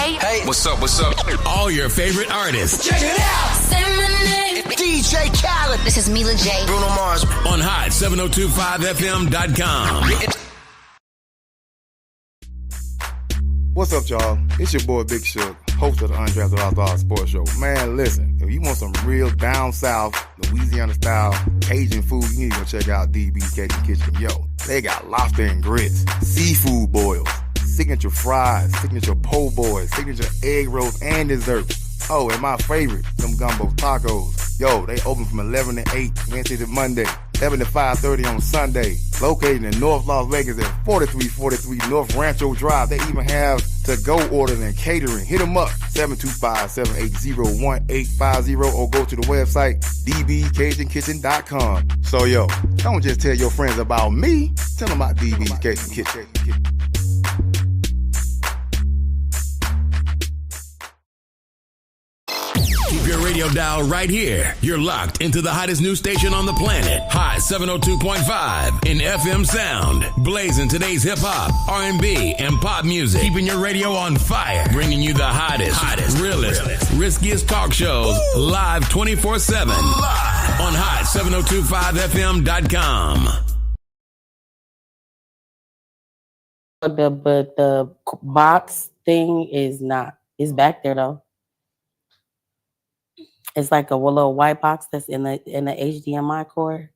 Hey, what's up? What's up? All your favorite artists. Check it out. Say my name. DJ Khaled. This is Mila J. Bruno Mars. On hot7025fm.com. What's up, y'all? It's your boy Big Shook, host of the Undrafted Outlaw Sports Show. Man, listen, if you want some real down south, Louisiana style Cajun food, you need to go check out DB's Cajun Kitchen. Yo, they got lobster and grits, seafood boils, signature fries, signature po' boys, signature egg rolls, and desserts. Oh, and my favorite, them gumbo tacos. Yo, they open from 11 to 8, Wednesday to Monday, 11 to 5:30 on Sunday. Located in North Las Vegas at 4343 North Rancho Drive. They even have to-go orders and catering. Hit them up, 725-780-1850, or go to the website, dbcajunkitchen.com. So, yo, don't just tell your friends about me. Tell them about DB's Cajun Kitchen. Keep your radio dial right here. You're locked into the hottest news station on the planet. Hot 702.5 in FM sound. Blazing today's hip-hop, R&B, and pop music. Keeping your radio on fire. Bringing you the hottest, realest, riskiest talk shows live 24/7. Live on hot7025fm.com. But the box thing is back there though. It's like a little white box that's in the HDMI cord.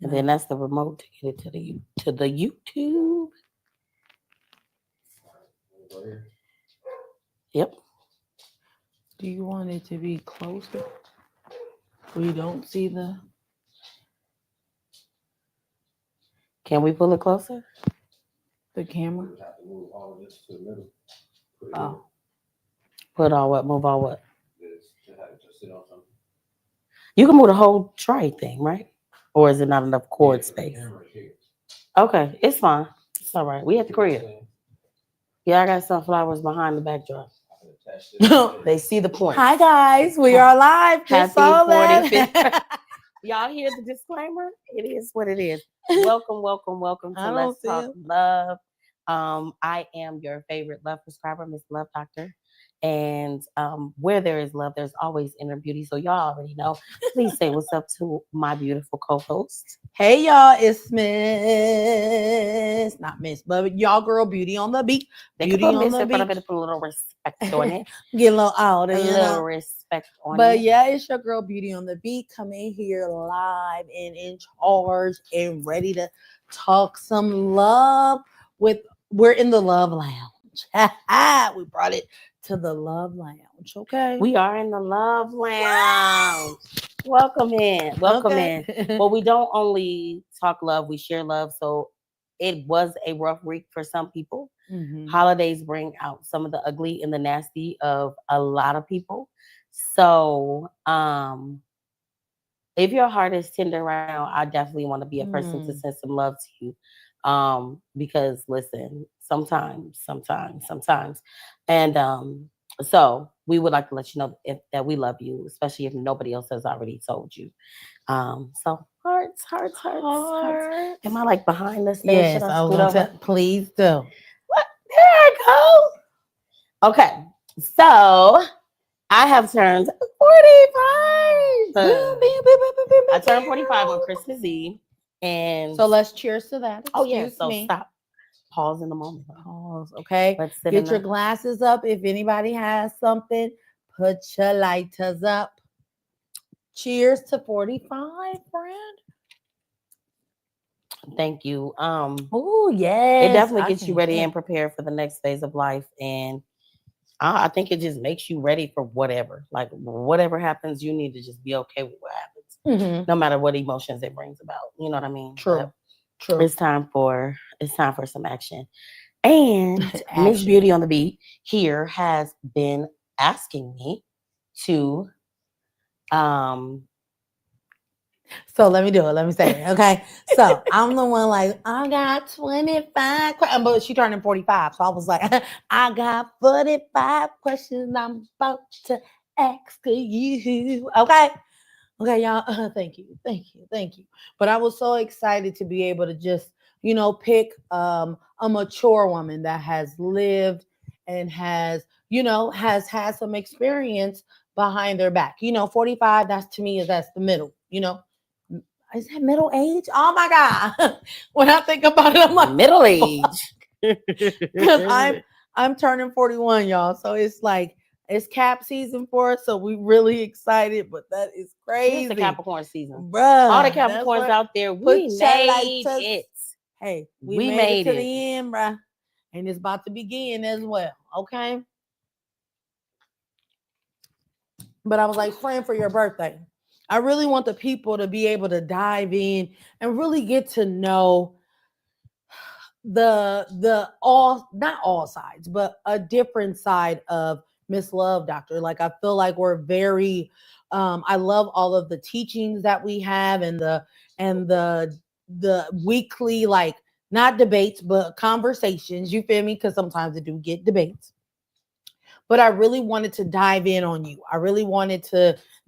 And then that's the remote to get it to the YouTube. Yep. Do you want it to be closer? We don't see the. Can we pull it closer? The camera. Oh. Put all what? Move all what? You can move the whole tray thing, right? Or is it not enough cord space? Okay, it's fine. It's all right. We at the crib. Yeah, I got some flowers behind the backdrop. They see the point. Hi guys, we are live. Happy Just saw that. 45th. Y'all hear the disclaimer? It is what it is. Welcome to Let's Talk Love. I am your favorite love prescriber, Miss Love Doctor. And where there is love, there's always inner beauty. So y'all already know. Please say what's up to my beautiful co-host. Hey y'all, it's Miss, not Miss, but y'all girl Beauty on the Beat. They Beauty can put on Miss the in front of Beat. it to put a little respect on it. Get a little out, A little respect on it. But yeah, it's your girl Beauty on the Beat coming here live and in charge and ready to talk some love we're in the Love Lounge. We brought it to the Love Lounge, okay? We are in the Love Lounge. Welcome in. Well, we don't only talk love, we share love. So it was a rough week for some people. Mm-hmm. Holidays bring out some of the ugly and the nasty of a lot of people. So if your heart is tender right now, I definitely want to be a person to send some love to you. Because listen, sometimes. And so we would like to let you know that we love you, especially if nobody else has already told you. So hearts. Am I like behind the stage? Yes, I was gonna please do. What? There I go. Okay, so I have turned 45. I turned 45 on Christmas Eve. And so let's cheers to that. So stop. Pause in the moment. Pause, okay? Let's get your glasses up. If anybody has something, put your lighters up. Cheers to 45, friend. Thank you. Oh, yes. It definitely gets you ready and prepared for the next phase of life. And I think it just makes you ready for whatever. Like whatever happens, you need to just be okay with what happens. Mm-hmm. No matter what emotions it brings about. You know what I mean? True. It's time for some action. And Miss Beauty on the Beat here has been asking me to so let me do it. Let me say it. Okay. So I'm the one like, I got 25 but she turned 45. So I was like, I got 45 questions I'm about to ask you. Okay. Okay, y'all. Thank you. But I was so excited to be able to just pick a mature woman that has lived and has had some experience behind their back. 45, that's to me, that's the middle. Is that middle age? Oh my God. When I think about it, I'm like Middle age. because I'm turning 41, y'all. So it's like it's cap season for us. So we really excited, but that is crazy. It's the Capricorn season. Bruh, All the Capricorns out there, we made it. Hey, we made it to the end, bruh. And it's about to begin as well. Okay. But I was like, friend, for your birthday, I really want the people to be able to dive in and really get to know not all sides, but a different side of Miss Love Doctor. Like, I feel like we're very I love all of the teachings that we have and the weekly, like, not debates but conversations, you feel me, because sometimes I do get debates. But I really wanted to dive in on you.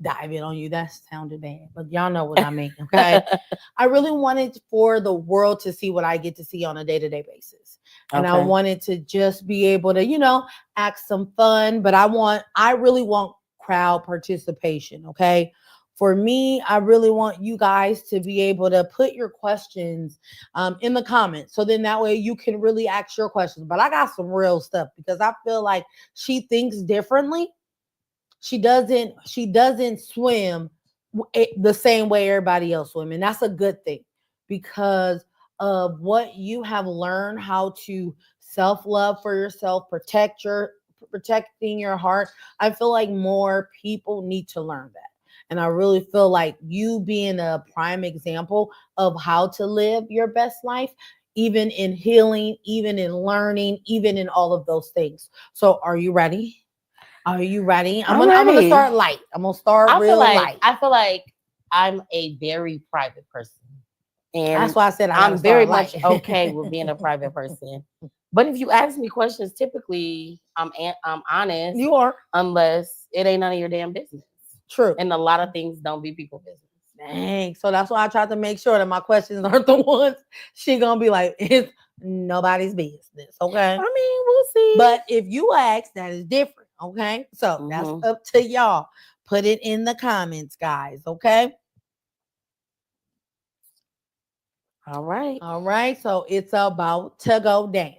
That sounded bad, but y'all know what I mean, okay? I really wanted for the world to see what I get to see on a day-to-day basis. And I wanted to just be able to, act some fun, but I really want crowd participation, okay? For me, I really want you guys to be able to put your questions in the comments. So then that way you can really ask your questions. But I got some real stuff because I feel like she thinks differently. She doesn't swim the same way everybody else swim. And that's a good thing because of what you have learned how to self-love for yourself, protecting your heart. I feel like more people need to learn that. And I really feel like you being a prime example of how to live your best life, even in healing, even in learning, even in all of those things. So are you ready? Are you ready? I'm gonna start light. I'm gonna start light. I feel like I'm a very private person. And that's why I said I'm very much okay with being a private person. But if you ask me questions, typically I'm honest. You are. Unless it ain't none of your damn business. True. And a lot of things don't be people's business. Dang. So that's why I tried to make sure that my questions aren't the ones she gonna be like, it's nobody's business. Okay. I mean, we'll see. But if you ask, that is different. Okay. So that's up to y'all. Put it in the comments, guys. Okay. All right. All right. So it's about to go down.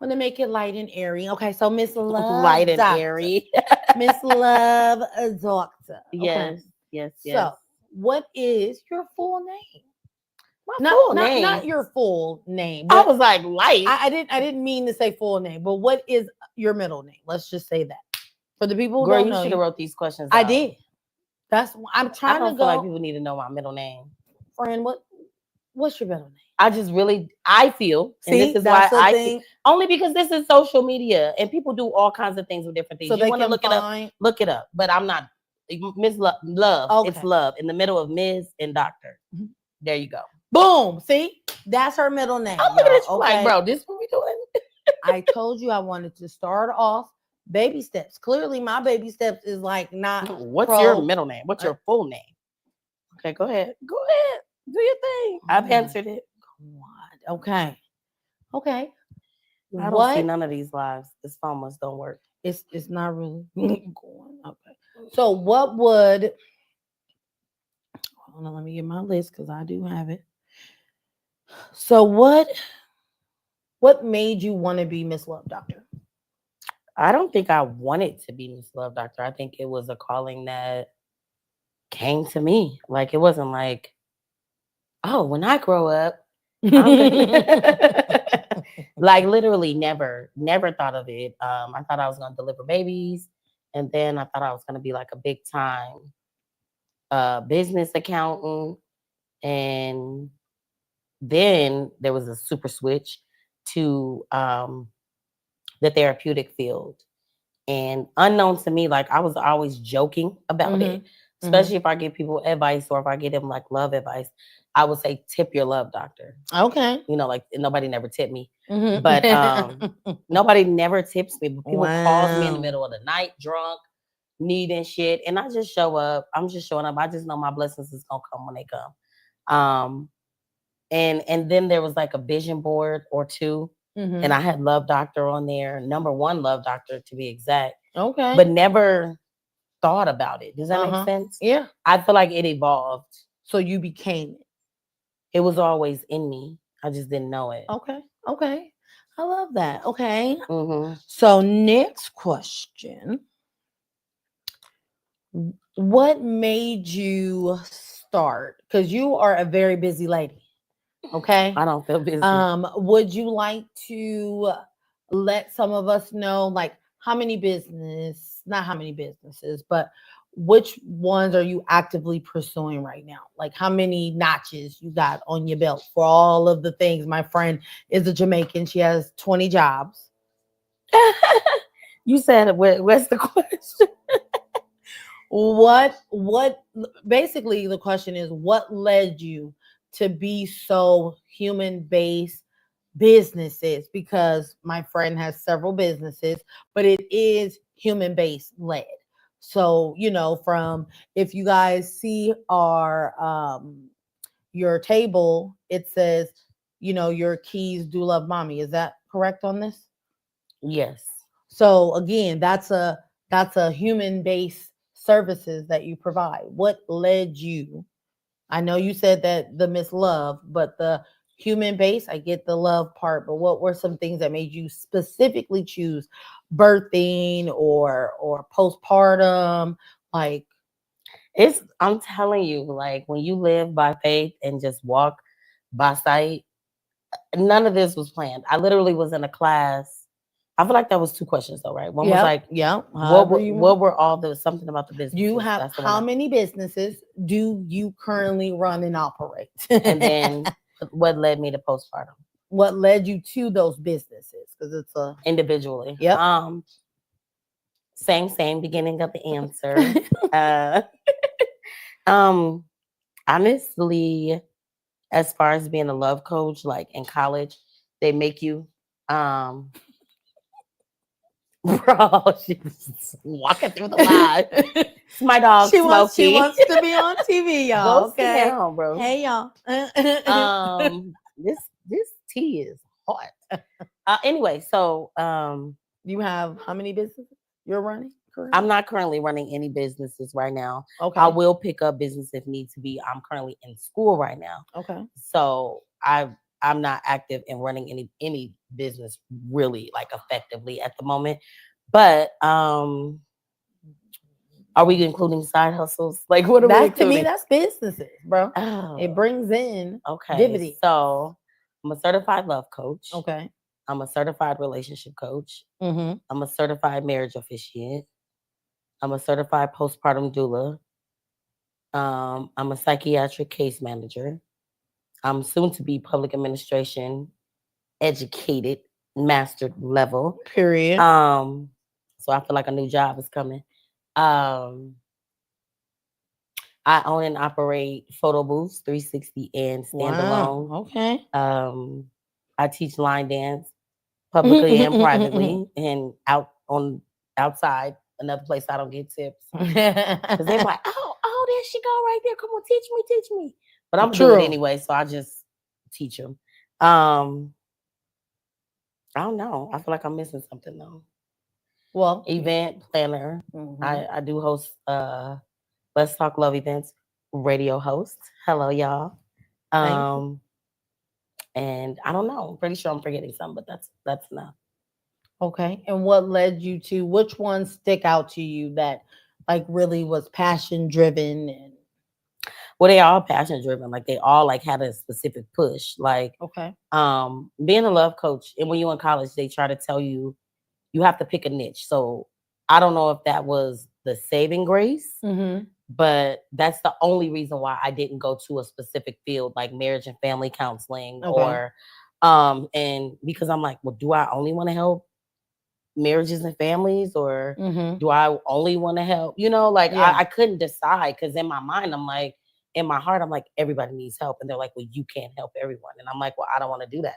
I'm gonna make it light and airy. Okay, so Miss Love, light and airy, Miss Love Doctor. Okay. Yes. So, what is your full name? Full name, not your full name. I was like light. I didn't mean to say full name, but what is your middle name? Let's just say that for the people who don't know. You should have wrote these questions. I did. I'm trying to go. I feel like people need to know my middle name. Friend, what's your middle name? I feel, and this is why I think, only because this is social media and people do all kinds of things with different things. So you want to look it up, but I'm not Miss Love. Okay. It's Love in the middle of Ms. and Doctor. Mm-hmm. There you go. Boom. See, that's her middle name. I'm looking at you like, bro, this what we doing? I told you I wanted to start off baby steps. Clearly, my baby steps is like not. What's your middle name? What's your full name? Okay, go ahead. Do your thing. I've answered it. Okay. I don't see none of these lives. This phone must don't work. It's not really going. Okay. So what would? Hold on, let me get my list because I do have it. So what made you want to be Miss Love Doctor? I don't think I wanted to be Miss Love Doctor. I think it was a calling that came to me. Like, it wasn't like, oh, when I grow up, like, literally never thought of it. I thought I was going to deliver babies. And then I thought I was going to be like a big time business accountant. And then there was a super switch to the therapeutic field. And unknown to me, like, I was always joking about it, especially if I give people advice or if I give them like love advice. I would say, tip your love doctor. Okay. Like, nobody never tipped me. But nobody never tips me. But people calls me in the middle of the night, drunk, needing shit. And I just show up. I'm just showing up. I just know my blessings is going to come when they come. And then there was like a vision board or two, and I had Love Doctor on there, number one Love Doctor to be exact, Okay. but never thought about it. Does that make sense? Yeah. I feel like it evolved. So you became it. It was always in me. I just didn't know it. Okay. Okay. I love that. Okay. Mm-hmm. So next question. What made you start? Because you are a very busy lady. Okay. I don't feel busy. Would you like to let some of us know, like, not how many businesses, but which ones are you actively pursuing right now? Like, how many notches you got on your belt for all of the things? My friend is a Jamaican. She has 20 jobs. You said, what's the question? What basically the question is, what led you to be so human-based businesses? Because my friend has several businesses, but it is human-based led. So, from, if you guys see our your table, it says, your keys do love mommy. Is that correct on this? Yes. So again, that's a human-based services that you provide. What led you? I know you said that the Miss Love, but the human base, I get the love part, but what were some things that made you specifically choose birthing or postpartum? Like, I'm telling you, like, when you live by faith and just walk by sight, none of this was planned. I literally was in a class. I feel like that was two questions though, right? One was like, what were all the something about the business? You have how many businesses do you currently run and operate? And then what led me to postpartum? What led you to those businesses? Because it's a individually. Yep. Same beginning of the answer. Honestly, as far as being a love coach, like in college, they make you bro, she's walking through the live. It's my dog. She wants to be on TV, y'all. Go okay, sit down, bro. Hey, y'all. This tea is hot. Anyway, so you have how many businesses you're running? Currently? I'm not currently running any businesses right now. Okay. I will pick up business if need to be. I'm currently in school right now. Okay. So I'm not active in running any business really like effectively at the moment. But are we including side hustles? Like, what are we including? To me, that's businesses, bro. Oh, it brings in dividends. So I'm a certified love coach. Okay. I'm a certified relationship coach. Mm-hmm. I'm a certified marriage officiant. I'm a certified postpartum doula. I'm a psychiatric case manager. I'm soon to be public administration educated, mastered level. Period. So I feel like a new job is coming. I own and operate photo booths, 360 and standalone. Wow. Okay. I teach line dance publicly and privately, and outside. Another place I don't get tips because they're like, oh, there she go right there. Come on, teach me. But I'm doing it anyway, so I just teach them. I don't know. I feel like I'm missing something though. Well, event planner. Mm-hmm. I do host Let's Talk Love events, radio host. Hello, y'all. And I don't know. I'm pretty sure I'm forgetting some, but that's enough. Okay. And what led you to, which ones stick out to you that like really was passion driven? And well, they all passion driven. Like they all like had a specific push. Like, okay. Being a love coach, and when you're in college, they try to tell you you have to pick a niche. So I don't know if that was the saving grace, but that's the only reason why I didn't go to a specific field like marriage and family counseling or and because I'm like, well, do I only want to help marriages and families or do I only want to help? I couldn't decide because in my mind, I'm like, in my heart, I'm like, everybody needs help. And they're like, well, you can't help everyone. And I'm like, well, I don't want to do that.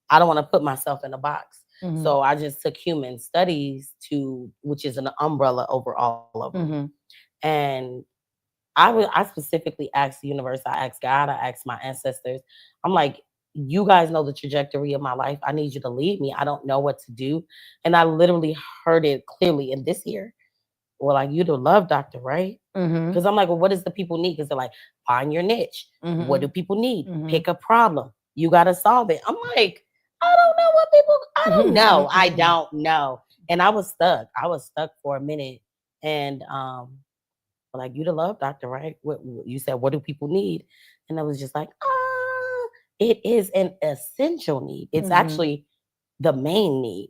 I don't want to put myself in a box. So I just took human studies which is an umbrella over all of them. And I specifically asked the universe, I asked God, I asked my ancestors. I'm like, you guys know the trajectory of my life. I need you to lead me. I don't know what to do. And I literally heard it clearly in this year. Well, like, you're the love doctor, right? Mm-hmm. Because I'm like, well, what does the people need? Because they're like, find your niche. Mm-hmm. What do people need? Mm-hmm. Pick a problem. You got to solve it. I'm like, I don't know what people, I don't know. I don't know. And I was stuck. I was stuck for a minute. And like, you the love doctor, right? What you said, what do people need? And I was just like, it is an essential need. It's actually the main need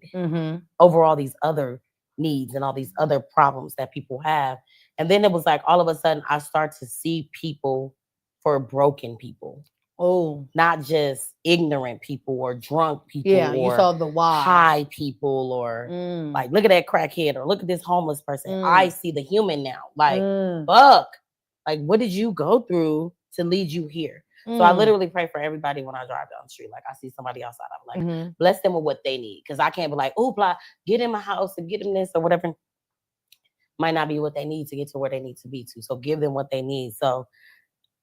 over all these other needs and all these other problems that people have. And then it was like, all of a sudden I start to see people for broken people. Oh, Not just ignorant people or drunk people. yeah, or you saw the why. high people, or like, look at that crackhead, or look at this homeless person. I see the human now. Like, fuck. Like, what did you go through to lead you here? So I literally pray for everybody when I drive down the street. Like, I see somebody outside, I'm like, bless them with what they need. Because I can't be like, oh, blah, get in my house and get them this or whatever. Might not be what they need to get to where they need to be to. So give them what they need. So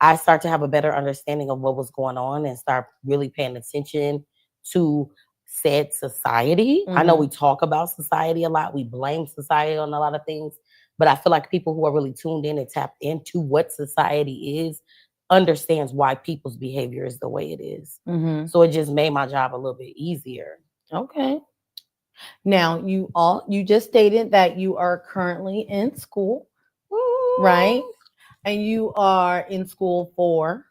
I start to have a better understanding of what was going on and start really paying attention to said society. I know we talk about society a lot. We blame society on a lot of things. But I feel like people who are really tuned in and tapped into what society is understands why people's behavior is the way it is. So it just made my job a little bit easier. Okay. Now you just stated that you are currently in school, right? And you are in school for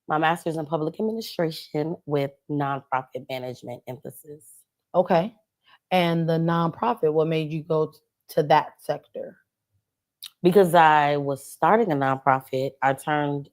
my master's in public administration with nonprofit management emphasis. Okay. And the nonprofit, what made you go to that sector? Because I was starting a nonprofit, I turned,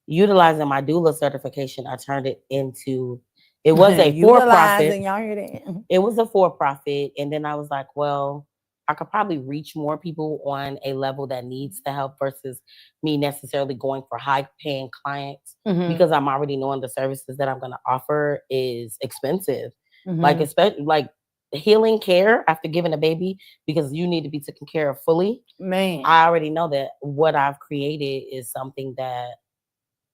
utilizing my doula certification, I turned it into, it was a for-profit. Y'all hear that? It was a for-profit. And then I was like, well, I could probably reach more people on a level that needs the help versus me necessarily going for high-paying clients because I'm already knowing the services that I'm going to offer is expensive. Like, especially like healing care after giving a baby, because you need to be taken care of fully. Man, I already know that what I've created is something that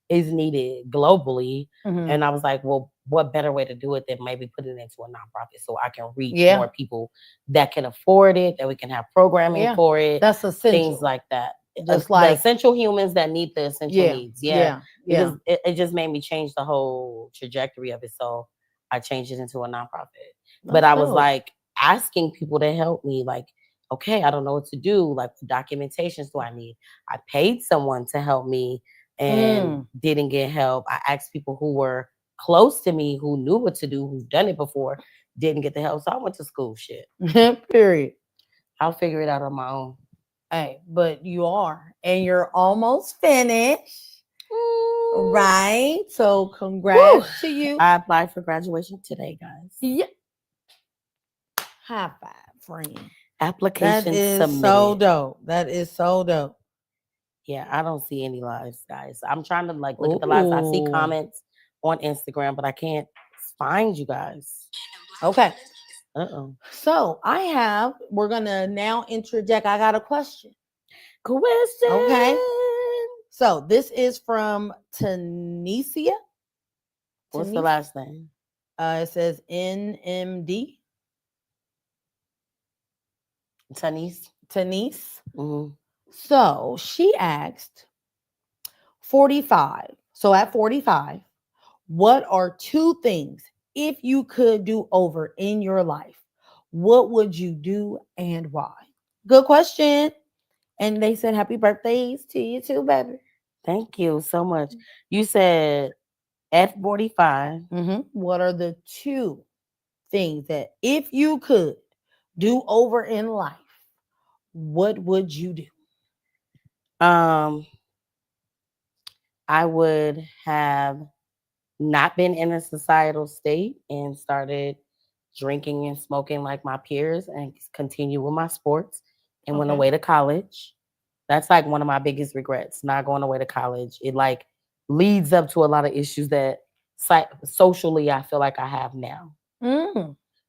is needed globally. And I was like, well, what better way to do it than maybe put it into a nonprofit so I can reach more people that can afford it, that we can have programming for it. That's essential. Things like that. Just like the essential humans that need the essential needs. Because yeah. it just made me change the whole trajectory of it. So I changed it into a nonprofit. But I was like asking people to help me, like, okay, I don't know what to do. Like, what documentations do I need? I paid someone to help me and didn't get help. I asked people who were close to me, who knew what to do, who've done it before, didn't get the help. So I went to school. Shit. Period. I'll figure it out on my own. Hey, but you are, and you're almost finished, right? So congrats to you. I applied for graduation today, guys. Yeah. High five, friend. Application that is submitted. So dope. That is so dope. Yeah, I don't see any lives, guys. I'm trying to like look at the lives. I see comments on Instagram, but I can't find you guys. Okay. So we're gonna now interject. I got a question. Question. Okay. So this is from Tanisha. What's the last name? It says NMD. Tanise. So she asked 45. So at 45, what are 2 things, if you could do over in your life, what would you do and why? Good question. And they said happy birthdays to you too, baby. Thank you so much. You said at 45. What are the 2 things that if you could do over in life, what would you do? I would have not been in a societal state and started drinking and smoking like my peers and continue with my sports and went away to college. That's like one of my biggest regrets, not going away to college. It like leads up to a lot of issues that socially I feel like I have now.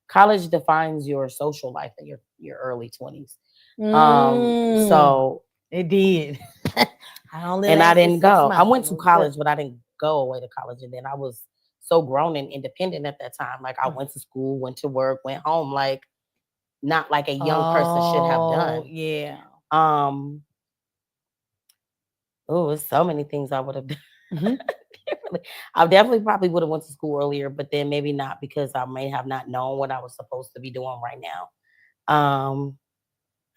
College defines your social life in your early 20s. So It did. And I didn't go. I went to It was college, good. but I didn't go away to college. And then I was so grown and independent at that time. Like I went to school, went to work, went home, like not like a young person should have done. Yeah. Oh, there's so many things I would have done. Mhm. I definitely probably would have went to school earlier, but then maybe not because I may have not known what I was supposed to be doing right now.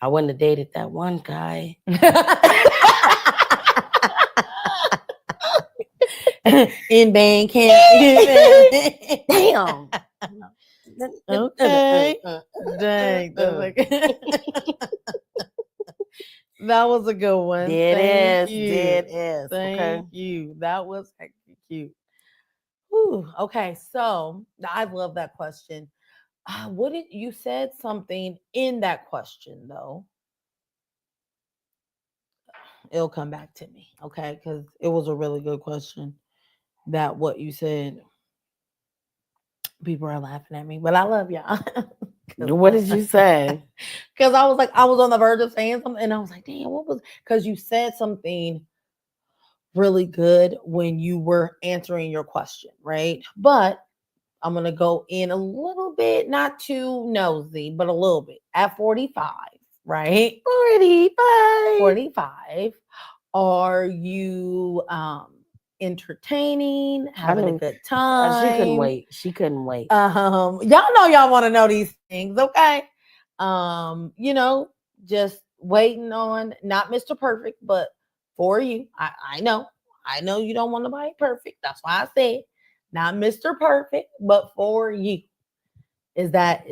I wouldn't have dated that one guy. In band camp. Damn. Okay. Dang. That was a good one. Dead Thank ass. Thank Okay. you. That was actually cute. Whew. Okay, so I love that question. What did you said something in that question though? It'll come back to me, okay? Because it was a really good question. That what you said. People are laughing at me, but I love y'all. What did you say? Because I was on the verge of saying something, and I was like, damn, what was? Because you said something really good when you were answering your question, right? But I'm gonna go in a little bit, not too nosy, but a little bit. At 45, right? 45. Are you entertaining, having a good time? She couldn't wait. Y'all know y'all want to know these things, okay? Just waiting on not Mr. Perfect, but for you. I know you don't want nobody perfect. That's why I said not Mr. Perfect, but for you. How is that?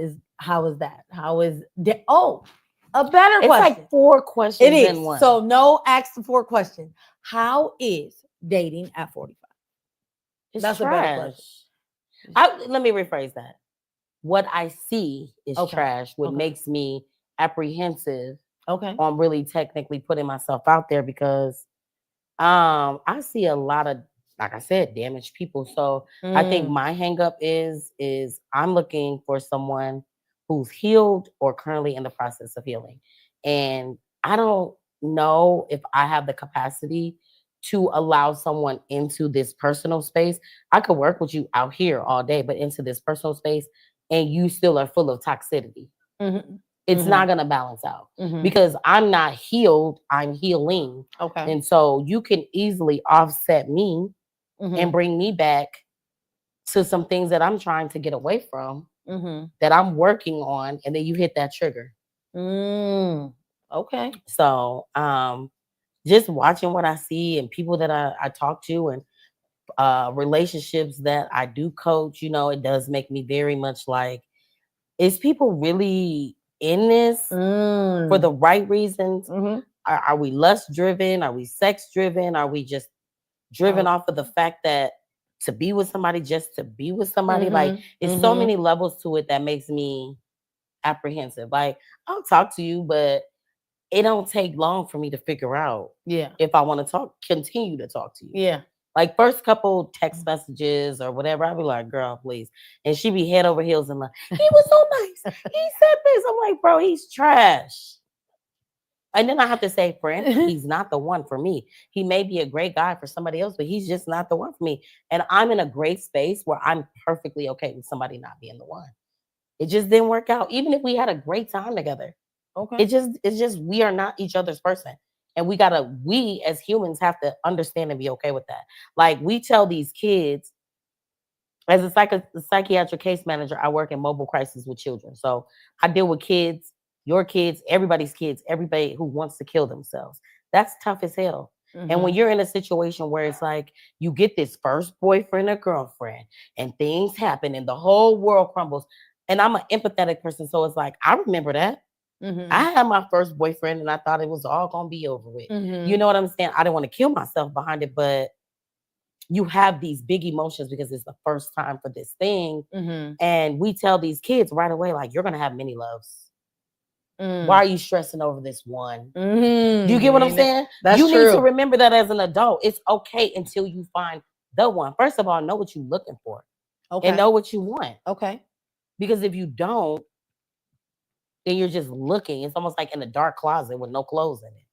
How is a better It's question. like 4 questions It is. in one. So no, ask the 4 questions. How is dating at 45? That's a better question. Let me rephrase that. What I see is trash. What makes me apprehensive on really technically putting myself out there because I see a lot of, like I said, damaged people. So I think my hang up is I'm looking for someone who's healed or currently in the process of healing. And I don't know if I have the capacity to allow someone into this personal space. I could work with you out here all day, but into this personal space, and you still are full of toxicity. It's not going to balance out because I'm not healed, I'm healing. Okay. And so you can easily offset me and bring me back to some things that I'm trying to get away from that I'm working on. And then you hit that trigger. Okay. So just watching what I see and people that I talk to and relationships that I do coach, it does make me very much like, is people really in this for the right reasons? Are we lust driven? Are we sex driven? Are we just driven off of the fact that to be with somebody just to be with somebody? Like it's so many levels to it that makes me apprehensive. Like I'll talk to you, but it don't take long for me to figure out if I want to continue to talk to you. Yeah. Like first couple text messages or whatever, I'll be like, girl, please. And she be head over heels and like, he was so nice. He said this. I'm like, bro, he's trash. And then I have to say, friend, he's not the one for me. He may be a great guy for somebody else, but he's just not the one for me. And I'm in a great space where I'm perfectly okay with somebody not being the one. It just didn't work out. Even if we had a great time together. Okay. It's just we are not each other's person. And we as humans have to understand and be okay with that. Like we tell these kids, as a psychiatric case manager, I work in mobile crisis with children. So I deal with kids, your kids, everybody's kids, everybody who wants to kill themselves. That's tough as hell. And when you're in a situation where it's like you get this first boyfriend or girlfriend and things happen and the whole world crumbles. And I'm an empathetic person. So it's like, I remember that. I had my first boyfriend and I thought it was all going to be over with. You know what I'm saying? I didn't want to kill myself behind it, but you have these big emotions because it's the first time for this thing. And we tell these kids right away, like, you're going to have many loves. Why are you stressing over this one? Do you get what I'm saying? You need to remember that as an adult. It's okay until you find the one. First of all, know what you're looking for and know what you want. Okay. Because if you don't, then you're just looking. It's almost like in a dark closet with no clothes in it.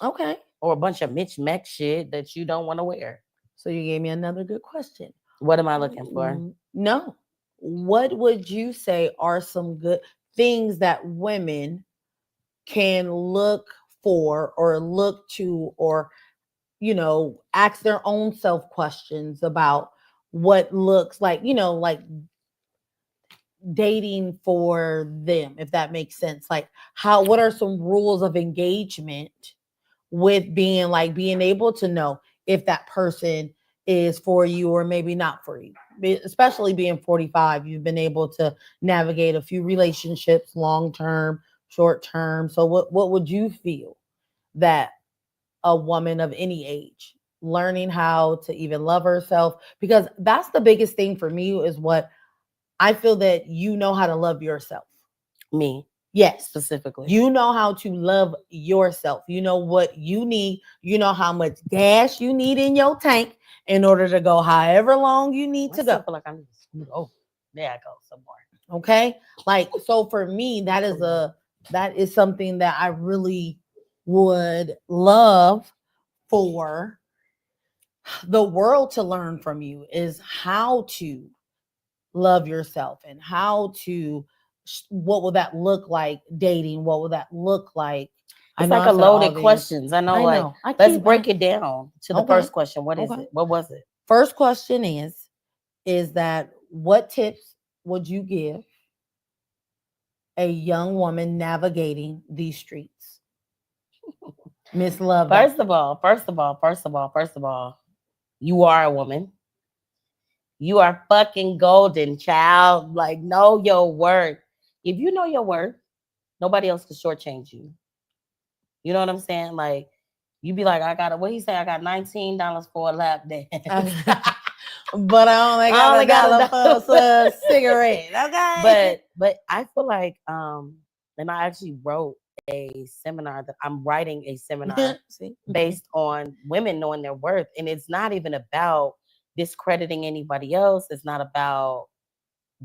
Okay. or a bunch of mismatched shit that you don't want to wear. So you gave me another good question. What am I looking for? No. What would you say are some good things that women can look for or look to, or ask their own self questions about what looks like, like dating for them, if that makes sense? Like, what are some rules of engagement with being able to know if that person is for you or maybe not for you? Especially being 45, you've been able to navigate a few relationships, long term, short term. So what would you feel that a woman of any age learning how to even love herself? Because that's the biggest thing for me, is what I feel, that you know how to love yourself. Me. Yes. Specifically. You know how to love yourself. You know what you need. You know how much gas you need in your tank in order to go however long you need to go. Feel like I'm oh, there I go some more. Okay? Like, so for me, that is something that I really would love for the world to learn from you, is how to love yourself, and how to, what will that look like dating? What will that look like? It's like a loaded questions. I know. Let's break it down to the first question. What is it? What was it? First question is that what tips would you give a young woman navigating these streets? Miss Love. First of all, you are a woman. You are fucking golden, child. Like, know your worth. If you know your worth, nobody else can shortchange you. You know what I'm saying? Like, you be like, I got $19 for a lap dance. But I only got $1 for a cigarette. Okay. But I feel like and I actually wrote a seminar that I'm writing a seminar based on women knowing their worth. And it's not even about discrediting anybody else. It's not about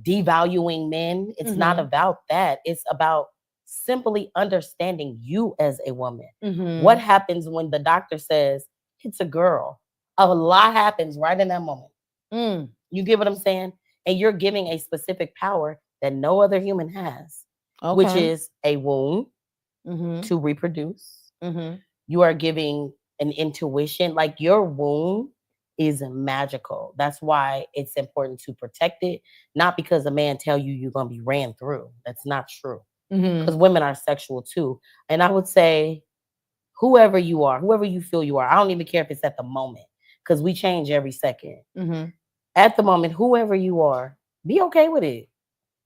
devaluing men. It's not about that. It's about simply understanding you as a woman. What happens when the doctor says it's a girl? A lot happens right in that moment. You get what I'm saying? And you're giving a specific power that no other human has, which is a womb to reproduce. You are giving an intuition. Like, your womb is magical. That's why it's important to protect it. Not because a man tell you you're going to be ran through. That's not true. Because women are sexual too. And I would say, whoever you are, whoever you feel you are, I don't even care if it's at the moment, because we change every second. At the moment, whoever you are, be okay with it.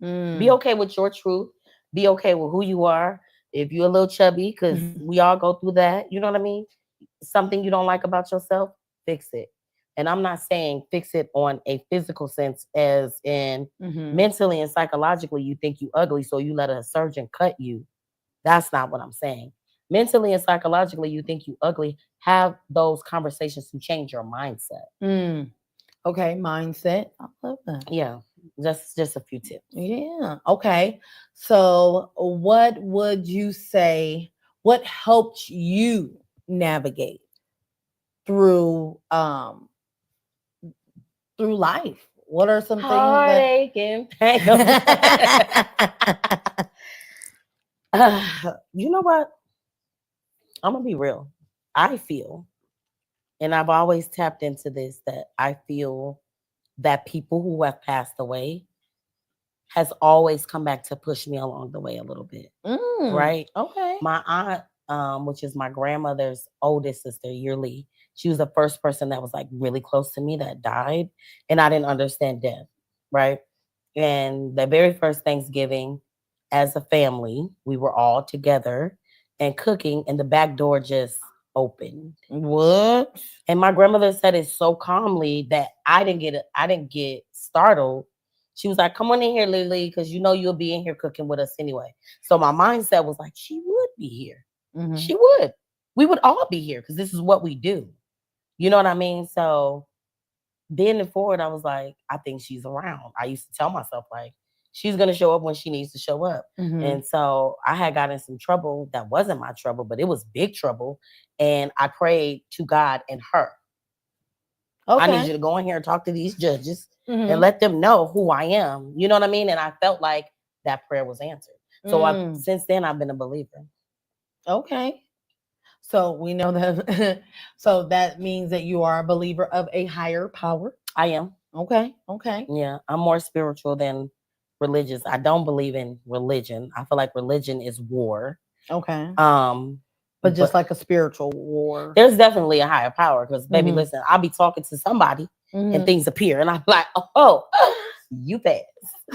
Be okay with your truth. Be okay with who you are. If you're a little chubby, because we all go through that, you know what I mean? Something you don't like about yourself, fix it. And I'm not saying fix it on a physical sense, as in mentally and psychologically you think you ugly, so you let a surgeon cut you. That's not what I'm saying. Mentally and psychologically you think you ugly, have those conversations to change your mindset. Okay, mindset. I love that. Yeah, just a few tips. Yeah. Okay. So what would you say, what helped you navigate through life? What are some Heartache and pain. You know what? I'm gonna be real. I feel, and I've always tapped into this, that I feel that people who have passed away has always come back to push me along the way a little bit. Right? Okay. My aunt, which is my grandmother's oldest sister, Yearly, she was the first person that was like really close to me that died. And I didn't understand death. Right? And the very first Thanksgiving, as a family, we were all together and cooking, and the back door just opened. What? And my grandmother said it so calmly that I didn't get startled. She was like, "Come on in here, Lily, because you know you'll be in here cooking with us anyway." So my mindset was like, she would be here. She would. We would all be here because this is what we do. You know what I mean? So then and forward, I was like, I think she's around. I used to tell myself, like, she's gonna show up when she needs to show up. Mhm. And so I had gotten in some trouble that wasn't my trouble, but it was big trouble. And I prayed to God and her. I need you to go in here and talk to these judges and let them know who I am. You know what I mean? And I felt like that prayer was answered. So since then I've been a believer. Okay. So we know that. So that means that you are a believer of a higher power. I am. Okay. Okay. Yeah, I'm more spiritual than religious. I don't believe in religion. I feel like religion is war. Okay. But just like a spiritual war. There's definitely a higher power because, baby, listen, I'll be talking to somebody and things appear, and I'm like, oh, you pass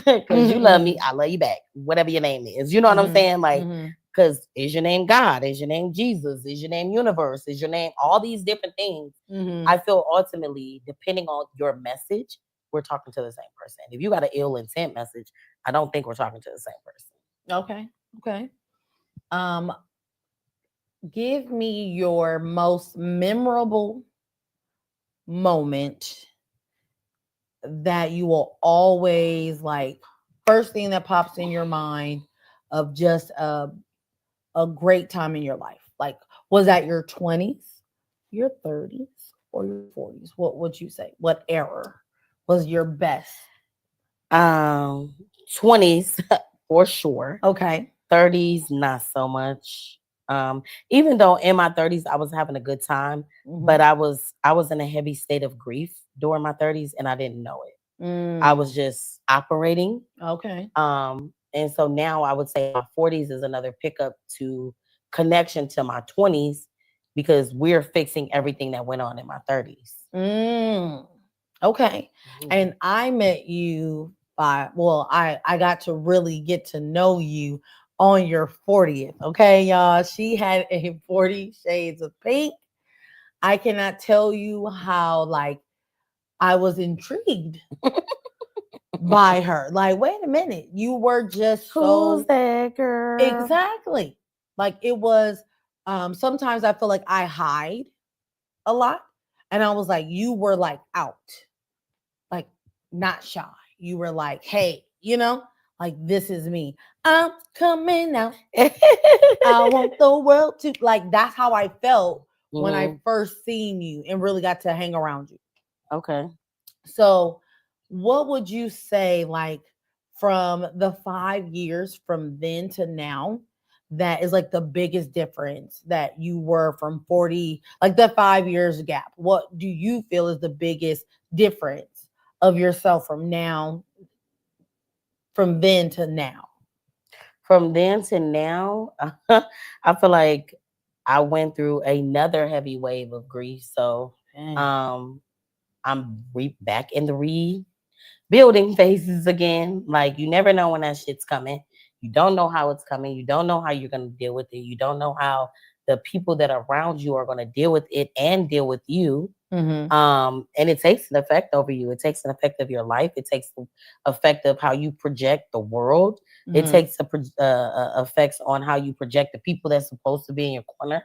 because you love me. I love you back. Whatever your name is, you know what I'm saying? Like, because is your name God? Is your name Jesus? Is your name Universe? Is your name all these different things? I feel ultimately, depending on your message, we're talking to the same person. If you got an ill intent message, I don't think we're talking to the same person. Okay. Okay. Give me your most memorable moment that you will always like, first thing that pops in your mind of just a great time in your life. Like, was that your 20s, your 30s, or your 40s? What would you say? What era was your best? 20s for sure. Okay. 30s, not so much. Even though in my 30s I was having a good time, but I was in a heavy state of grief during my 30s and I didn't know it. I was just operating. Okay. And so now I would say my 40s is another pickup to connection to my 20s because we're fixing everything that went on in my 30s. Okay. And I met you I got to really get to know you on your 40th. Okay, y'all. She had a 40 Shades of Pink. I cannot tell you how like I was intrigued by her. Like, wait a minute, you were just who's that girl? Exactly. Like it was. Sometimes I feel like I hide a lot, and I was like, you were like out, like not shy. You were like, hey, like this is me. I'm coming out. I want the world to like. That's how I felt when I first seen you and really got to hang around you. Okay. So, what would you say, like, from the 5 years from then to now, that is like the biggest difference that you were from 40, like the 5 years gap? What do you feel is the biggest difference of yourself from then to now? From then to now, I feel like I went through another heavy wave of grief. So, I'm back in the rebuilding phases again. Like you never know when that shit's coming. You don't know how it's coming. You don't know how you're gonna deal with it. You don't know how the people that are around you are gonna deal with it and deal with you. And it takes an effect over you. It takes an effect of your life. It takes the effect of how you project the world. It takes effects on how you project the people that's supposed to be in your corner.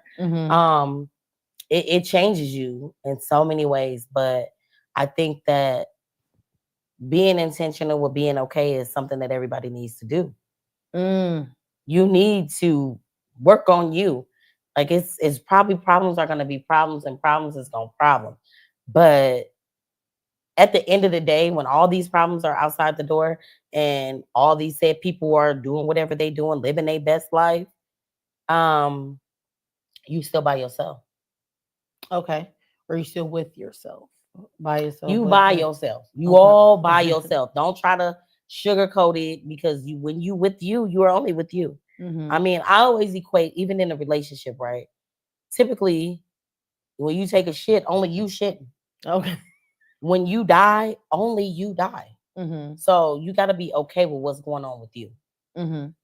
It changes you in so many ways, but I think that being intentional with being okay is something that everybody needs to do. You need to work on you. Like it's probably problems are going to be problems and problems is going to problem. But at the end of the day, when all these problems are outside the door and all these said people are doing whatever they doing, living their best life, you still by yourself. Okay. Or you still with yourself? By yourself? You by yourself. You all by yourself. Don't try to sugarcoat it because when you with you, you are only with you. I mean, I always equate, even in a relationship, right? Typically, when you take a shit, only you shitting. Okay. When you die, only you die. So you got to be okay with what's going on with you. And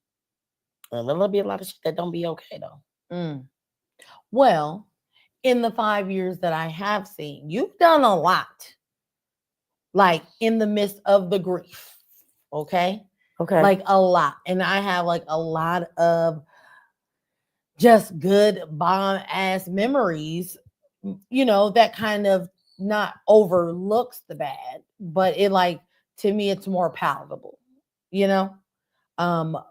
there'll be a lot of shit that don't be okay though. Well, in the 5 years that I have seen, you've done a lot. Like in the midst of the grief. Okay. Like a lot. And I have like a lot of just good bomb ass memories, that kind of not overlooks the bad, but it like, to me, it's more palatable. you know.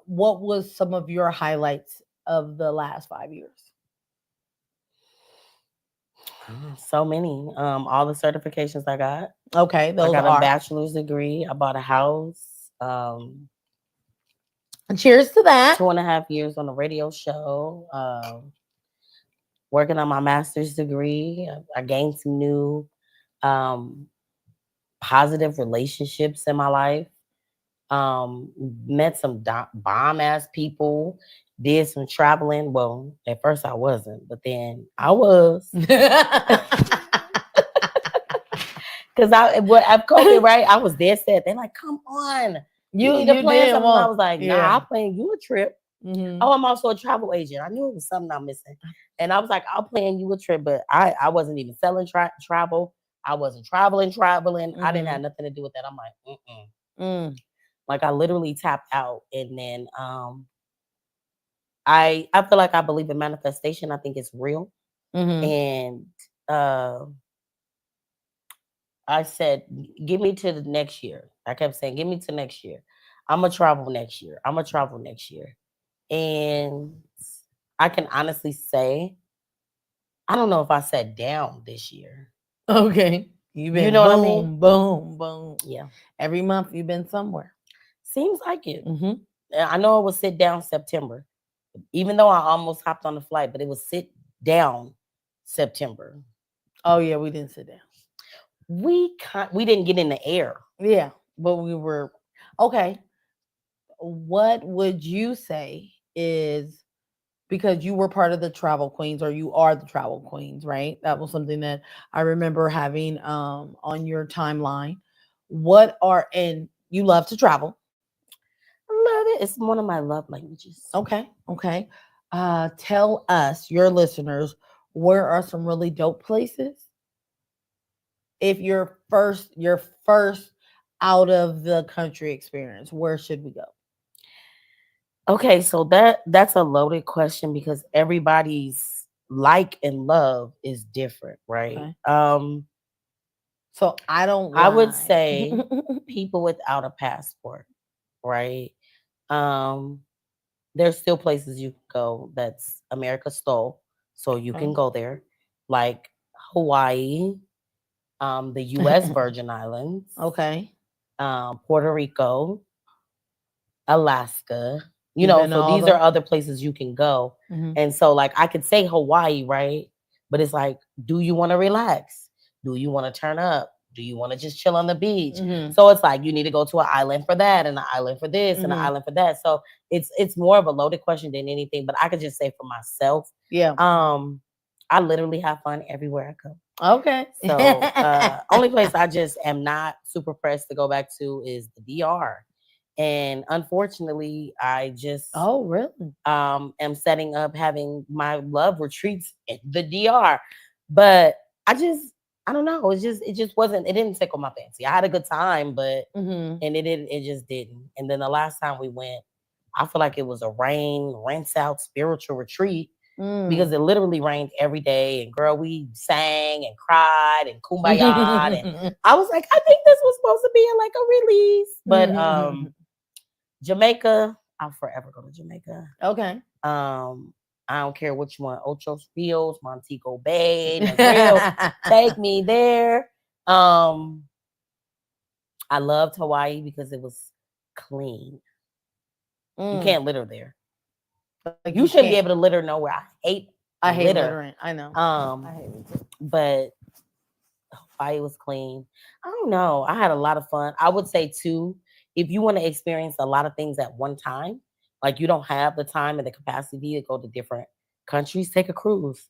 What was some of your highlights of the last 5 years? So many. All the certifications I got. Okay, I those got a are. bachelor's degree. I bought a house. Cheers to that. 2.5 years on a radio show. Working on my master's degree. I gained some new positive relationships in my life. Met some bomb ass people. Did some traveling. Well, at first I wasn't, but then I was. Because I've COVID, right? I was dead set. They're like, come on. You need to plan something. I was like, nah, I'll plan you a trip. Mm-hmm. Oh, I'm also a travel agent. I knew it was something I'm missing. And I was like, I'll plan you a trip, but I wasn't even selling travel. I wasn't traveling. Mm-hmm. I didn't have nothing to do with that. I'm like, Like I literally tapped out. And then I feel like I believe in manifestation. I think it's real. Mm-hmm. And I said, give me to the next year. I kept saying, give me to next year. I'm going to travel next year. I'm going to travel next year. And I can honestly say, I don't know if I sat down this year. Okay. You've been, you know boom, what I mean? Boom, boom. Yeah. Every month you've been somewhere. Seems like it. Mm-hmm. I know it was sit down September, even though I almost hopped on the flight, but it was sit down September. Oh, yeah, we didn't sit down. We didn't get in the air. Yeah, but we were. Okay. What would you say is, because you were part of the travel queens, or you are the travel queens, right? That was something that I remember having on your timeline. And you love to travel. I love it. It's one of my love languages. Okay. Tell us, your listeners, where are some really dope places? If your first out of the country experience, where should we go? Okay, so that's a loaded question because everybody's like and love is different, right? Okay. So I would say people without a passport, right? There's still places you can go that's America stole, so you can go there, like Hawaii, the U.S. Virgin Islands, Okay, Puerto Rico, Alaska. So these are other places you can go. Mm-hmm. And so, like, I could say Hawaii, right? But it's like, do you want to relax? Do you want to turn up? Do you want to just chill on the beach? Mm-hmm. So it's like you need to go to an island for that, and an island for this, and an island for that. So it's more of a loaded question than anything. But I could just say for myself, yeah. I literally have fun everywhere I go. Okay. So only place I just am not super pressed to go back to is the DR. And unfortunately, I just really am setting up having my love retreats at the DR. But I don't know. It just wasn't. It didn't tickle my fancy. I had a good time, but and it didn't. It just didn't. And then the last time we went, I feel like it was a rinse out spiritual retreat because it literally rained every day. And girl, we sang and cried and kumbaya. And I was like, I think this was supposed to be like a release, but Jamaica, I'll forever go to Jamaica. Okay. I don't care which one, Ocho Rios, Montego Bay, Negril, take me there. I loved Hawaii because it was clean. You can't litter there. Like you shouldn't be able to litter nowhere. I hate littering. I know. I hate it too. But Hawaii was clean. I don't know. I had a lot of fun. I would say too, if you want to experience a lot of things at one time, like you don't have the time and the capacity to go to different countries, take a cruise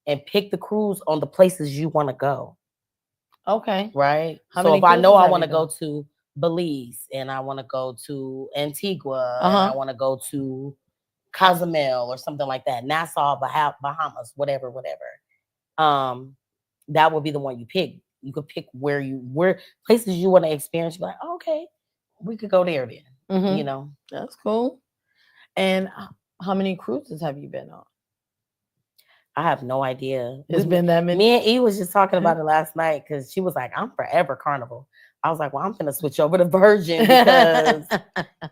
and pick the cruise on the places you want to go. Okay. Right? So if I know I want to go to Belize and I want to go to Antigua and I want to go to Cozumel or something like that, Nassau, Bahamas, whatever. That would be the one you pick. You could pick where places you want to experience. You're like, oh, okay, we could go there then. You know, that's cool. And how many cruises have you been on? I have no idea. It's been that many. Me and E was just talking about it last night because she was like, I'm forever Carnival. I was like, well, I'm gonna switch over to Virgin because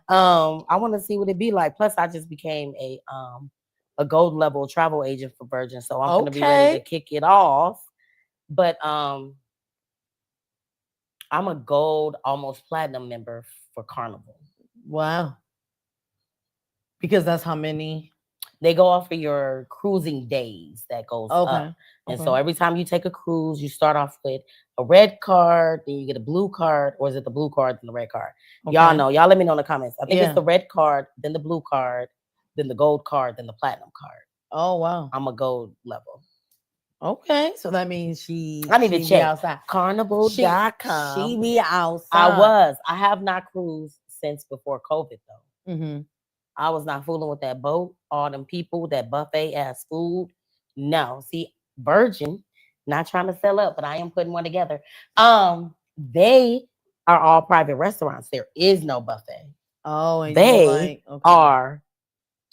I want to see what it be like. Plus, I just became a gold level travel agent for Virgin, so I'm gonna be ready to kick it off. But I'm a gold, almost platinum member for Carnival. Wow. Because that's how many they go off of your cruising days that goes up. And so every time you take a cruise, you start off with a red card, then you get a blue card, or is it the blue card and the red card? Y'all know. Y'all let me know in the comments. I think it's the red card, then the blue card, then the gold card, then the platinum card. Oh, wow. I'm a gold level. Okay. So that means I need to check. Outside. Carnival.com. She be outside. I have not cruised since before COVID, though. Mm-hmm. I was not fooling with that boat, all them people, that buffet ass food. No, see, Virgin, not trying to sell up, but I am putting one together. They are all private restaurants. There is no buffet. Oh, and they are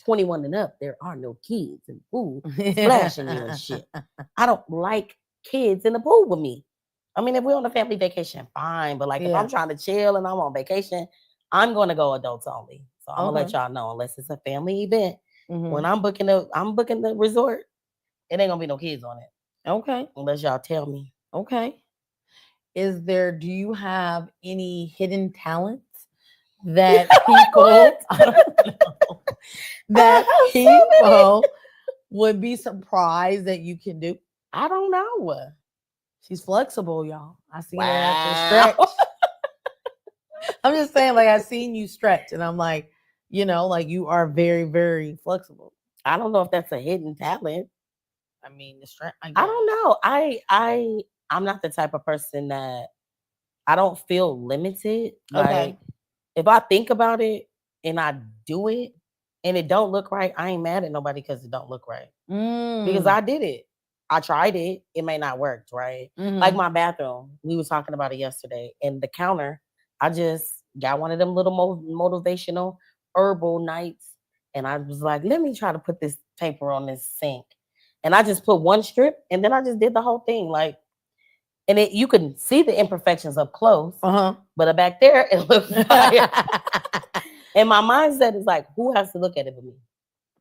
21 and up. There are no kids in the pool splashing you and shit. I don't like kids in the pool with me. I mean, if we're on a family vacation, fine. But like if I'm trying to chill and I'm on vacation, I'm gonna go adults only. So I'm gonna let y'all know, unless it's a family event, when I'm booking the resort, it ain't gonna be no kids on it. Okay. Unless y'all tell me. Okay. Do you have any hidden talents that people would be surprised that you can do? I don't know. She's flexible, y'all. I see her after stretch. I'm just saying, like, I've seen you stretch, and I'm like, like you are very, very flexible. I don't know if that's a hidden talent. I mean, the strength. I don't know. I'm not the type of person that I don't feel limited. Like, if I think about it and I do it and it don't look right, I ain't mad at nobody because it don't look right. Because I did it. I tried it. It may not work, right? Like my bathroom. We were talking about it yesterday. And the counter, I just got one of them little motivational herbal nights. And I was like, let me try to put this paper on this sink. And I just put one strip and then I just did the whole thing. Like, and you can see the imperfections up close. But back there, it looks fire. And my mindset is like, who has to look at it with me?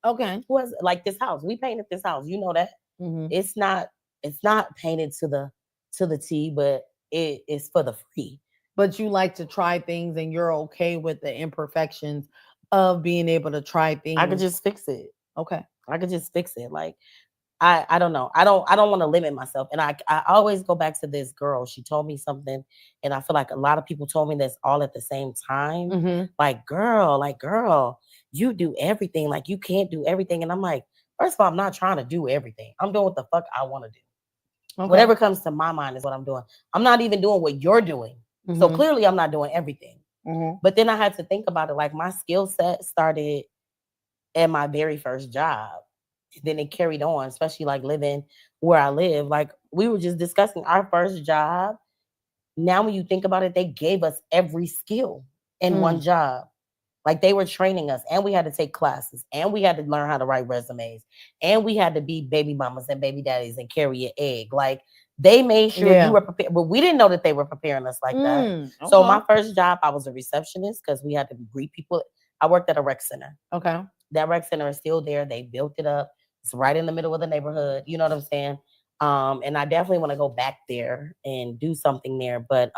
Okay. Who has, like this house? We painted this house. You know that. It's not painted to the T, but it is for the free. But you like to try things and you're okay with the imperfections of being able to try things. I could just fix it. Okay. I could just fix it. Like, I don't know. I don't want to limit myself. And I always go back to this girl. She told me something. And I feel like a lot of people told me this all at the same time. Like, girl, you do everything. Like, you can't do everything. And I'm like, first of all, I'm not trying to do everything. I'm doing what the fuck I want to do. Whatever comes to my mind is what I'm doing. I'm not even doing what you're doing. So clearly I'm not doing everything. But then I had to think about it. Like, my skill set started at my very first job. Then it carried on, especially like living where I live. Like, we were just discussing our first job. Now, when you think about it, they gave us every skill in one job. Like, they were training us, and we had to take classes, and we had to learn how to write resumes, and we had to be baby mamas and baby daddies and carry an egg. Like, they made sure you were prepared, but we didn't know that they were preparing us like that. Okay. So my first job, I was a receptionist because we had to greet people. I worked at a rec center. Okay. That rec center is still there. They built it up. It's right in the middle of the neighborhood. You know what I'm saying? And I definitely want to go back there and do something there. But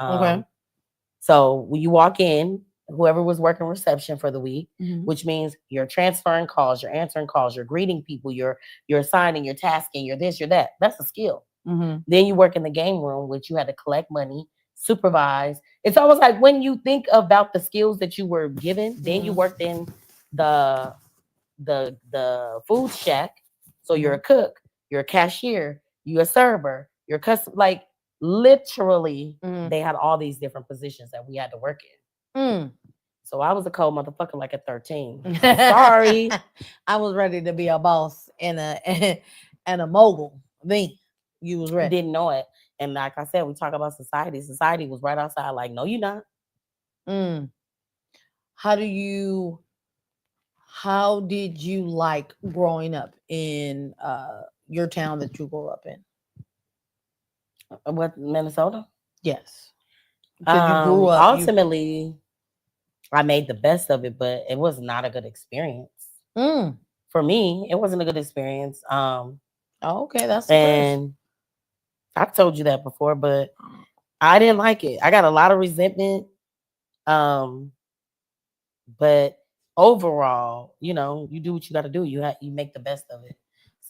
so when you walk in, whoever was working reception for the week, which means you're transferring calls, you're answering calls, you're greeting people, you're assigning, you're tasking, you're this, you're that. That's a skill. Then you work in the game room, which you had to collect money, supervise. It's almost like when you think about the skills that you were given, then you worked in the food shack. So you're a cook, you're a cashier, you're a server, you're like literally they had all these different positions that we had to work in. So I was a cold motherfucker like at 13. Sorry. I was ready to be a boss and a mogul. Then you was ready. Didn't know it. And like I said, we talk about society. Society was right outside. Like, no, you're not. How did you like growing up in your town that you grew up in? What, Minnesota? Yes. Because you grew up. Ultimately, I made the best of it, but it was not a good experience. For me, it wasn't a good experience. Okay, that's and I've told you that before, but I didn't like it. I got a lot of resentment. But overall, you know, you do what you got to do. You make the best of it.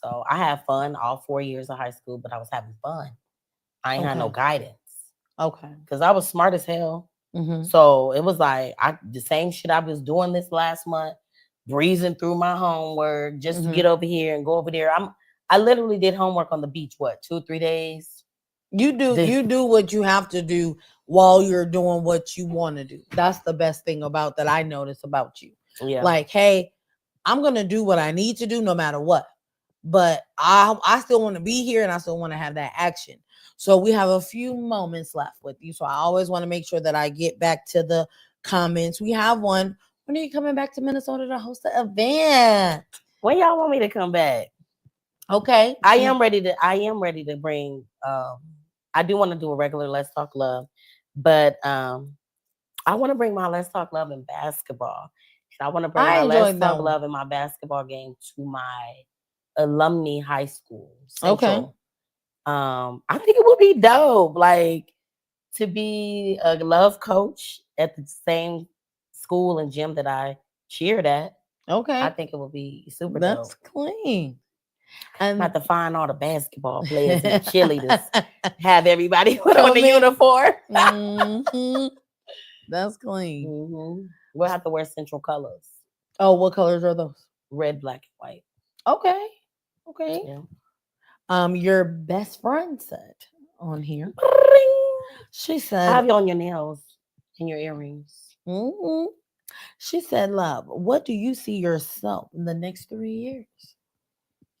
So I had fun all 4 years of high school, but I was having fun. I ain't had no guidance. Okay. Because I was smart as hell. So it was like the same shit I was doing this last month, breezing through my homework just to get over here and go over there. I literally did homework on the beach, 2 or 3 days? You do what you have to do while you're doing what you want to do. That's the best thing about that I notice about you. Yeah. Like, hey, I'm gonna do what I need to do no matter what. But I still want to be here and I still want to have that action. So we have a few moments left with you. So I always want to make sure that I get back to the comments. We have one. When are you coming back to Minnesota to host the event? When y'all want me to come back? Okay. I am ready to bring I do want to do a regular Let's Talk Love, but I want to bring my Let's Talk Love in basketball. And I want to bring my Let's Talk Love in my basketball game to my alumni high school. Central. Okay. I think it would be dope, like to be a love coach at the same school and gym that I cheered at. Okay. I think it would be super dope. That's clean. And I have to find all the basketball players and cheerleaders, have everybody put on the uniform. That's clean. We'll have to wear Central colors. Oh, what colors are those? Red, black, and white. Okay. Yeah. Your best friend said on here. She said, I have you on your nails and your earrings. She said, love, what do you see yourself in the next 3 years?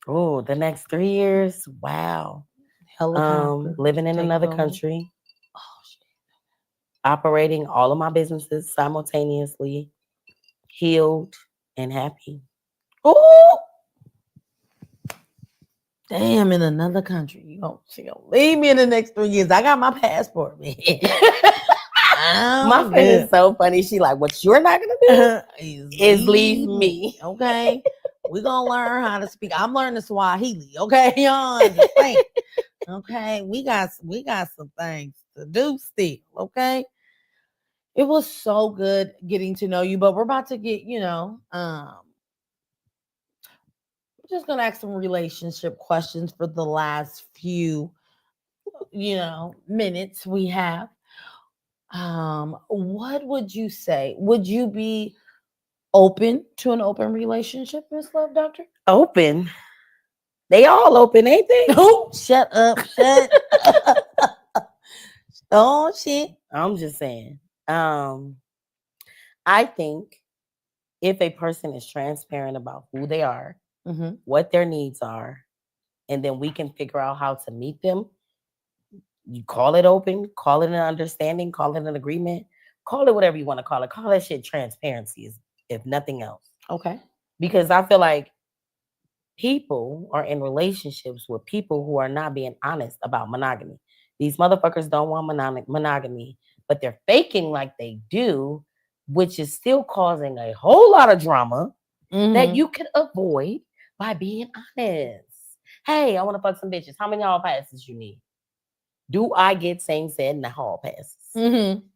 Oh, the next 3 years? Wow. Living in another country. Oh, shit. Operating all of my businesses simultaneously. Healed and happy. Oh, damn, in another country. She gonna leave me in the next 3 years. I got my passport, man. My friend is so funny. She like, what you're not gonna do is leave me. Okay. We're gonna learn how to speak. I'm learning Swahili. Okay. Okay. We got some things to do still. Okay. It was so good getting to know you, but we're about to get, we're just gonna ask some relationship questions for the last few, minutes we have. What would you say? Would you be open to an open relationship, Miss Love Doctor? Open? They all open, ain't they? Oh, shut up. Oh, shit. I'm just saying. I think if a person is transparent about who they are, what their needs are, and then we can figure out how to meet them, you call it open, call it an understanding, call it an agreement, call it whatever you want to call it. Call that shit transparency, if nothing else. Okay. Because I feel like people are in relationships with people who are not being honest about monogamy. These motherfuckers don't want monogamy, but they're faking like they do, which is still causing a whole lot of drama that you could avoid by being honest. Hey, I want to fuck some bitches. How many hall passes you need? Do I get same said in the hall passes?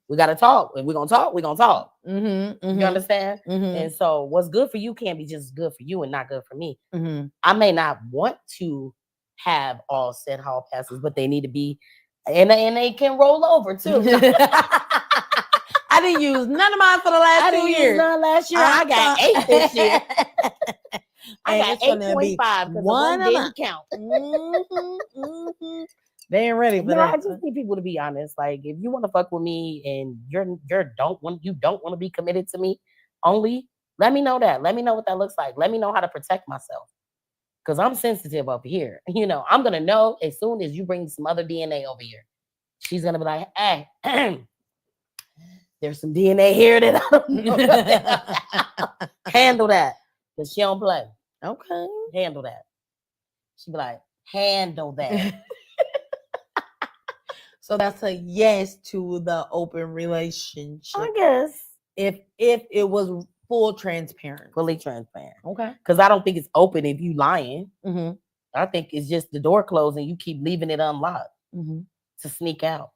We got to talk. If we're going to talk, we're going to talk. You understand? And so what's good for you can't be just good for you and not good for me. I may not want to have all said hall passes, but they need to be, and they can roll over too. I didn't use none of mine for the last 2 years. Use none last year. I got 8 this year. I got 8.5 because one didn't count. They ain't ready for that. I just need people to be honest. Like, if you want to fuck with me and you don't want to be committed to me, only let me know that. Let me know what that looks like. Let me know how to protect myself. Because I'm sensitive over here. I'm gonna know as soon as you bring some other DNA over here. She's gonna be like, hey, there's some DNA here that I don't know. Handle that. Because she don't play. Okay. Handle that. She be like, handle that. So that's a yes to the open relationship. I guess. If it was full transparent. Fully transparent. Okay. Because I don't think it's open if you lying. Mm-hmm. I think it's just the door closed and you keep leaving it unlocked Mm-hmm. to sneak out.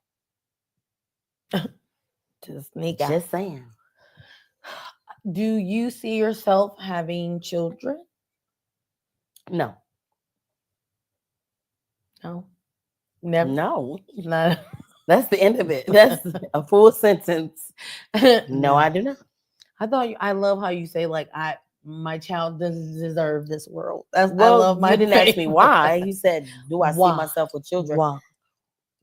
To sneak out. Just saying. Do you see yourself having children? No. No. Never. No. No. That's the end of it. That's a full sentence. No, I do not. I love how you say like my child doesn't deserve this world. I Well, love my you didn't ask me why. You said, do I Why? see myself with children? Why?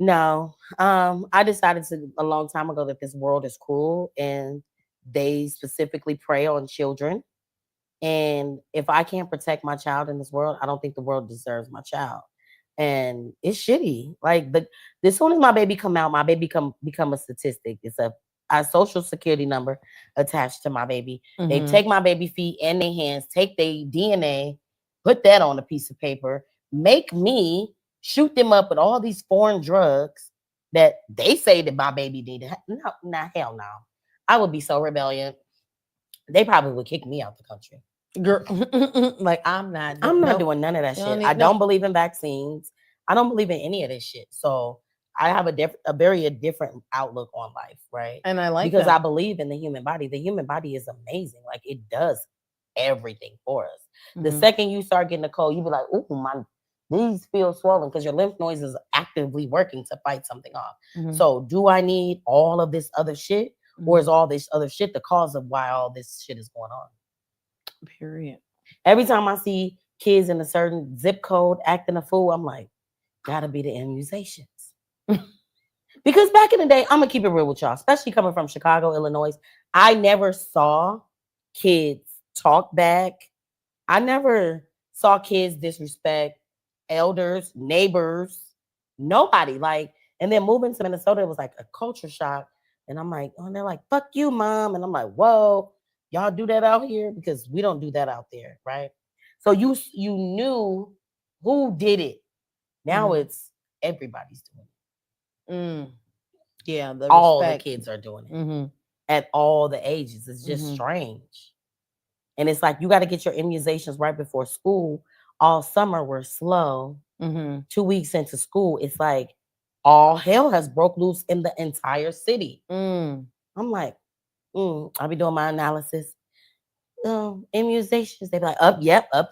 No. I decided a long time ago that this world is cruel and they specifically prey on children. And if I can't protect my child in this world, I don't think the world deserves my child. And it's shitty. Like as soon as my baby come out, my baby become a statistic. It's a social security number attached to my baby. Mm-hmm. They take my baby feet and their hands, take their DNA, put that on a piece of paper, make me shoot them up with all these foreign drugs that they say that my baby needed. No, hell no. I would be so rebellious. They probably would kick me out the country. Girl, like I'm not doing none of that shit. Need, I don't believe in vaccines. I don't believe in any of this shit. So I have a very different outlook on life, right? And I like because that. I believe in the human body. The human body is amazing. Like it does everything for us. Mm-hmm. The second you start getting a cold, you be like, "Ooh, my knees feel swollen," because your lymph nodes is actively working to fight something off. Mm-hmm. So do I need all of this other shit, or is all this other shit the cause of why all this shit is going on? Period. Every time I see kids in a certain zip code acting a fool, I'm like, gotta be the immunizations. Because back in the day, I'm gonna keep it real with y'all, especially coming from Chicago, Illinois. I never saw kids talk back. I never saw kids disrespect elders, neighbors, nobody. Like, and then moving to Minnesota, it was like a culture shock. And I'm like, oh, and they're like, fuck you, mom. And I'm like, whoa. Y'all do that out here? Because we don't do that out there, right? So you knew who did it. Now it's everybody's doing it. Yeah, all the kids are doing it at all the ages. It's just strange. And it's like you got to get your immunizations right before school. All summer we're slow. 2 weeks into school, it's like all hell has broke loose in the entire city. I'm like, I'll be doing my analysis. Immunizations, they be like, up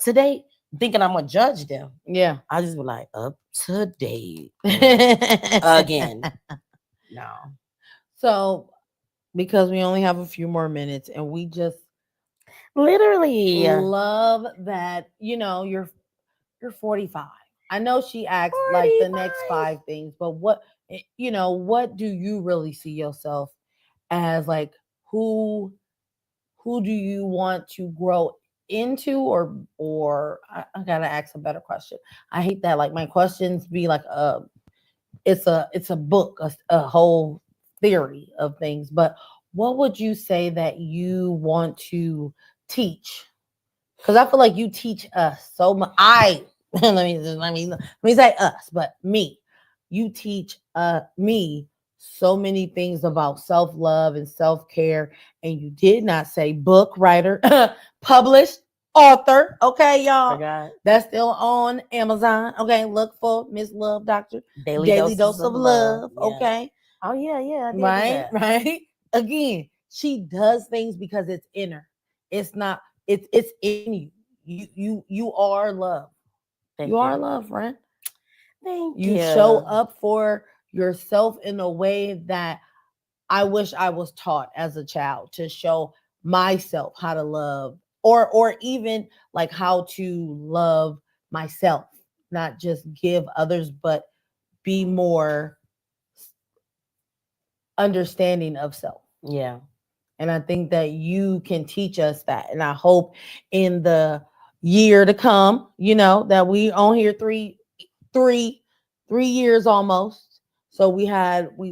to date. Thinking I'm gonna judge them. Yeah. I just be like, up to date. Again. No. So because we only have a few more minutes and we just literally love that, you're 45. I know she asked 45. Like the next 5 things, but what do you really see yourself as? Like who do you want to grow into, or I gotta ask a better question. I hate that like my questions be like it's a book, a whole theory of things, but what would you say that you want to teach? Because I feel like you teach us so much. let me say us, but me. You teach me so many things about self-love and self-care, and you did not say book writer, published author. Okay, y'all. That's still on Amazon. Okay, look for Miss Love Doctor Daily Dose of Love. Yeah. Okay. Oh yeah. Right. Again, she does things because it's in her. It's not. It's in you. You are love. You are love, friend. Thank you. You show up for yourself in a way that I wish I was taught as a child, to show myself how to love, or even like how to love myself, not just give others, but be more understanding of self. Yeah. And I think that you can teach us that. And I hope in the year to come, that we on here three years almost. So we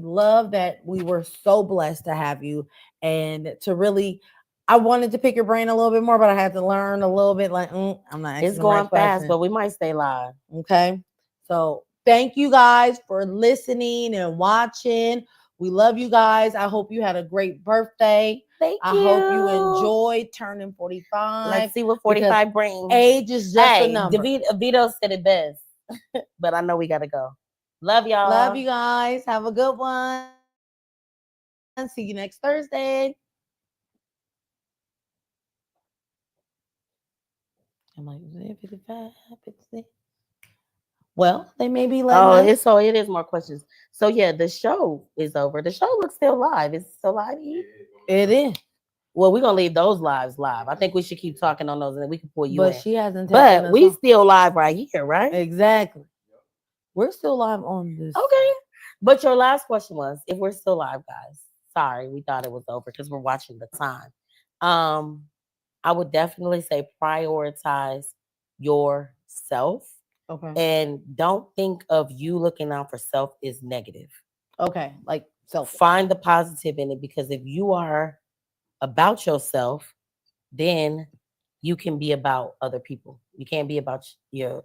love that we were so blessed to have you, and to really, I wanted to pick your brain a little bit more, but I had to learn a little bit. Like, I'm not. It's going fast, but we might stay live. Okay. So thank you guys for listening and watching. We love you guys. I hope you had a great birthday. Thank I you. hope you enjoyed turning 45. Let's see what because 45 brings. Age is just a number. Vito said it best. But I know we gotta go. Love y'all. Love you guys. Have a good one. See you next Thursday. I'm like, 55, 56. Well, they may be letting us. It is more questions. So yeah, the show is over. The show looks still live. Is it still live? It is. Well, we're gonna leave those lives live. I think we should keep talking on those, and then we can pull you in. But she hasn't. But we still live right here, right? Exactly. We're still live on this. Okay. But your last question was, if we're still live, guys. Sorry, we thought it was over because we're watching the time. I would definitely say prioritize yourself. Okay. And don't think of you looking out for self is negative. Okay. Like self. Find the positive in it, because if you are about yourself, then you can be about other people. You can't be about your